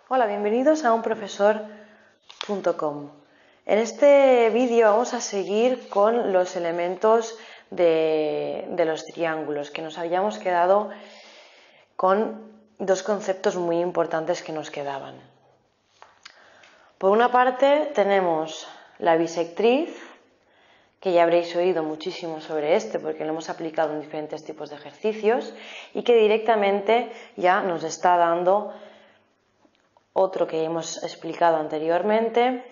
Hola, bienvenidos a unprofesor.com. En este vídeo vamos a seguir con los elementos de los triángulos, que nos habíamos quedado con dos conceptos muy importantes que nos quedaban. Por una parte tenemos la bisectriz, que ya habréis oído muchísimo sobre este porque lo hemos aplicado en diferentes tipos de ejercicios y que directamente ya nos está dando otro que hemos explicado anteriormente,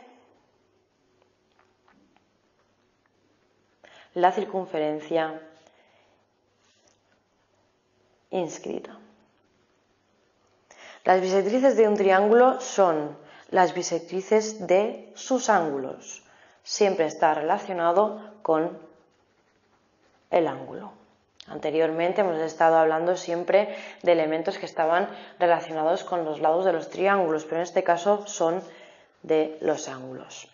la circunferencia inscrita. Las bisectrices de un triángulo son las bisectrices de sus ángulos. Siempre está relacionado con el ángulo. Anteriormente hemos estado hablando siempre de elementos que estaban relacionados con los lados de los triángulos, pero en este caso son de los ángulos.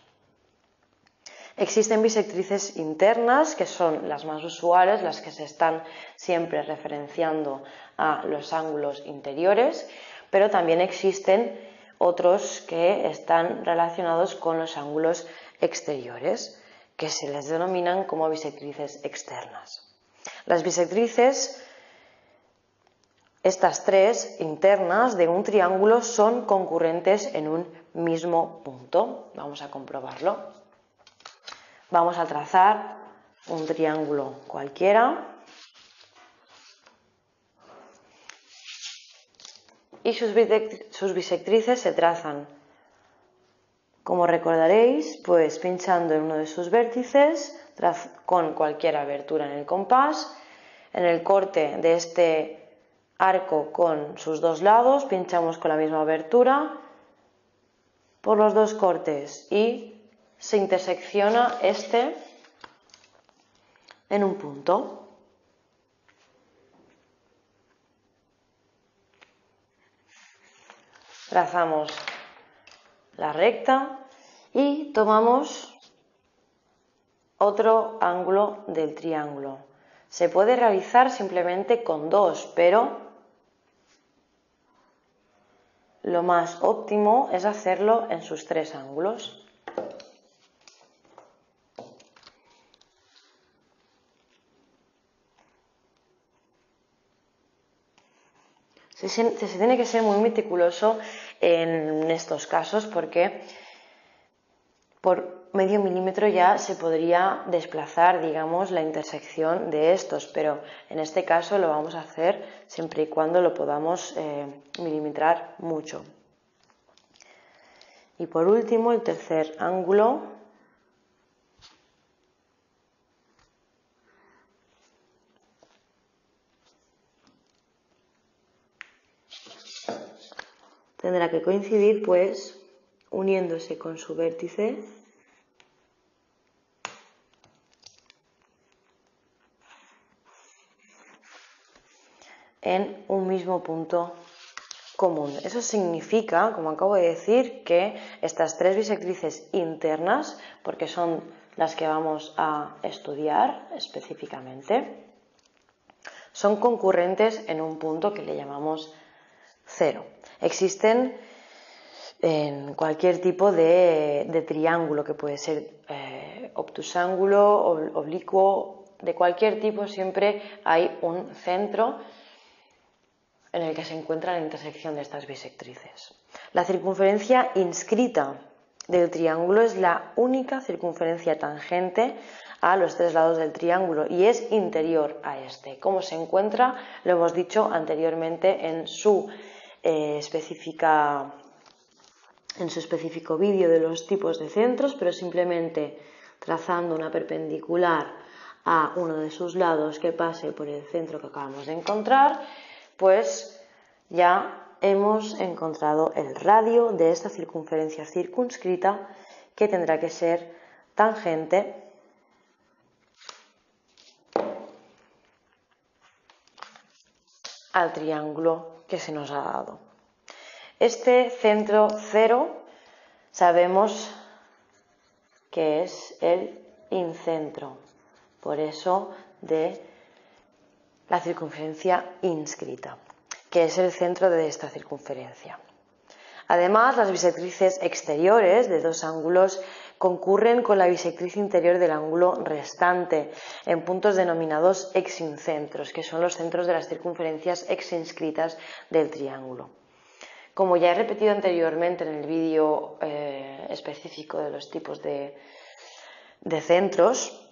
Existen bisectrices internas, que son las más usuales, las que se están siempre referenciando a los ángulos interiores, pero también existen otros que están relacionados con los ángulos exteriores, que se les denominan como bisectrices externas. Las bisectrices, estas tres internas de un triángulo, son concurrentes en un mismo punto. Vamos a comprobarlo. Vamos a trazar un triángulo cualquiera y sus bisectrices se trazan, como recordaréis, pues pinchando en uno de sus vértices con cualquier abertura en el compás, en el corte de este arco con sus dos lados, pinchamos con la misma abertura por los dos cortes y se intersecciona este en un punto. Trazamos la recta y tomamos otro ángulo del triángulo. Se puede realizar simplemente con dos, pero lo más óptimo es hacerlo en sus tres ángulos. Se tiene que ser muy meticuloso en estos casos porque por medio milímetro ya se podría desplazar, digamos, la intersección de estos, pero en este caso lo vamos a hacer siempre y cuando lo podamos milimetrar mucho. Y por último, el tercer ángulo tendrá que coincidir, pues, uniéndose con su vértice en un mismo punto común. Eso significa, como acabo de decir, que estas tres bisectrices internas, porque son las que vamos a estudiar específicamente, son concurrentes en un punto que le llamamos cero. Existen en cualquier tipo de triángulo, que puede ser obtusángulo, oblicuo, de cualquier tipo, siempre hay un centro en el que se encuentra la intersección de estas bisectrices. La circunferencia inscrita del triángulo es la única circunferencia tangente a los tres lados del triángulo y es interior a este. ¿Cómo se encuentra? Lo hemos dicho anteriormente en su específico vídeo de los tipos de centros, pero simplemente trazando una perpendicular a uno de sus lados que pase por el centro que acabamos de encontrar, pues ya hemos encontrado el radio de esta circunferencia circunscrita, que tendrá que ser tangente al triángulo que se nos ha dado. Este centro cero sabemos que es el incentro, por eso de la circunferencia inscrita, que es el centro de esta circunferencia. Además, las bisectrices exteriores de dos ángulos concurren con la bisectriz interior del ángulo restante en puntos denominados exincentros, que son los centros de las circunferencias exinscritas del triángulo. Como ya he repetido anteriormente en el vídeo específico de los tipos de centros,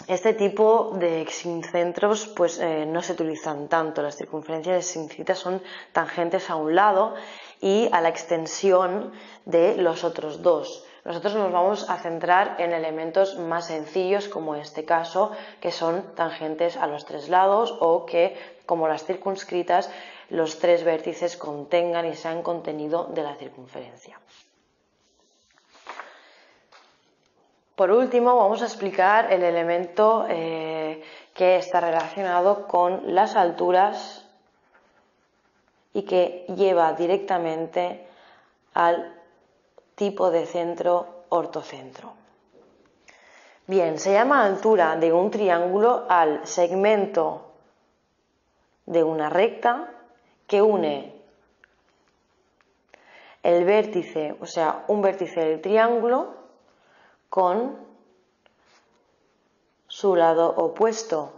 este tipo de exincentros no se utilizan tanto. Las circunferencias exinscritas son tangentes a un lado y a la extensión de los otros dos. Nosotros nos vamos a centrar en elementos más sencillos, como en este caso, que son tangentes a los tres lados, o que, como las circunscritas, los tres vértices contengan y sean contenido de la circunferencia. Por último, vamos a explicar el elemento que está relacionado con las alturas y que lleva directamente al tipo de centro ortocentro. Bien, se llama altura de un triángulo al segmento de una recta que une el vértice, o sea, un vértice del triángulo con su lado opuesto,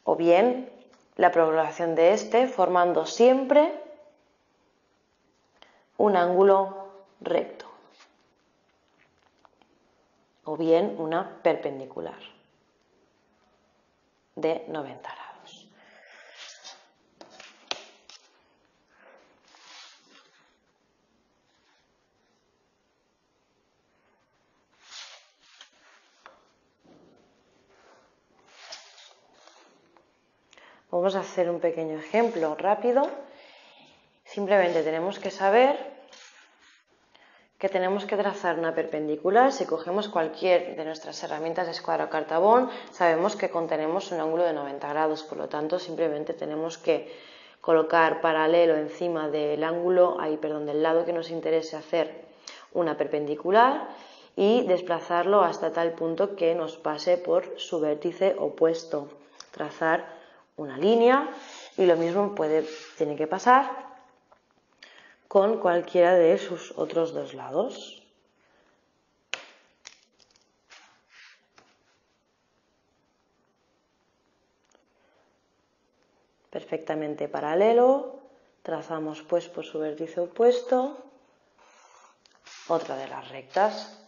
o bien la prolongación de este, formando siempre un ángulo recto, o bien una perpendicular de 90 grados. Vamos a hacer un pequeño ejemplo rápido. Simplemente tenemos que saber que tenemos que trazar una perpendicular. Si cogemos cualquier de nuestras herramientas de escuadra o cartabón, sabemos que contenemos un ángulo de 90 grados, por lo tanto simplemente tenemos que colocar paralelo encima del ángulo, del lado que nos interese hacer una perpendicular y desplazarlo hasta tal punto que nos pase por su vértice opuesto. Trazar una línea y lo mismo tiene que pasar con cualquiera de sus otros dos lados. Perfectamente paralelo, trazamos pues por su vértice opuesto otra de las rectas.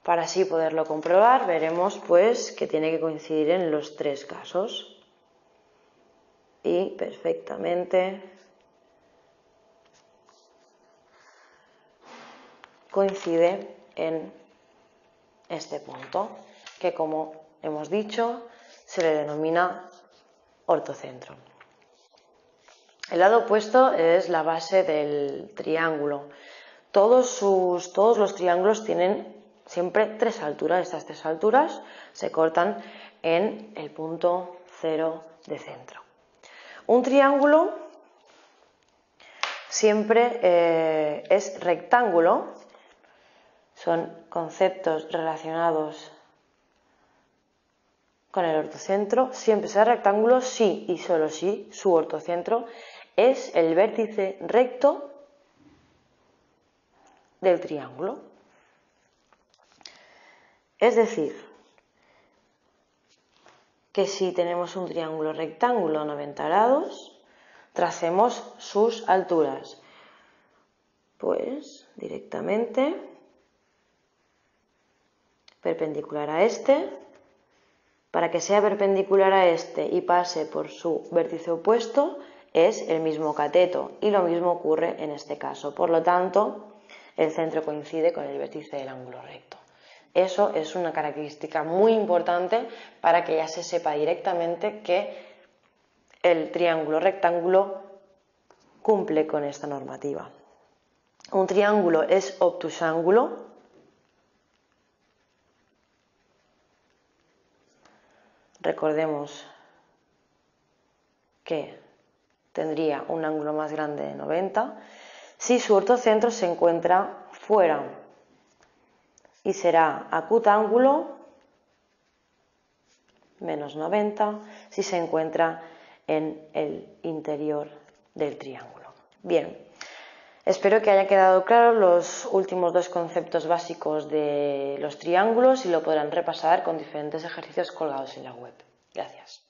Para así poderlo comprobar, veremos pues que tiene que coincidir en los tres casos. Y perfectamente coincide en este punto, que como hemos dicho, se le denomina ortocentro. El lado opuesto es la base del triángulo. Todos los triángulos tienen siempre tres alturas. Estas tres alturas se cortan en el punto cero de centro. Un triángulo siempre es rectángulo. Son conceptos relacionados con el ortocentro. Siempre será rectángulo si y solo si su ortocentro es el vértice recto del triángulo. Es decir, que si tenemos un triángulo rectángulo a 90 grados, tracemos sus alturas. Pues directamente perpendicular a este. Para que sea perpendicular a este y pase por su vértice opuesto, es el mismo cateto, y lo mismo ocurre en este caso. Por lo tanto, el centro coincide con el vértice del ángulo recto. Eso es una característica muy importante para que ya se sepa directamente que el triángulo rectángulo cumple con esta normativa. Un triángulo es obtusángulo. Recordemos que tendría un ángulo más grande de 90 si su ortocentro se encuentra fuera, y será acutángulo menos 90 si se encuentra en el interior del triángulo. Bien, Espero que haya quedado claro los últimos dos conceptos básicos de los triángulos y lo podrán repasar con diferentes ejercicios colgados en la web. Gracias.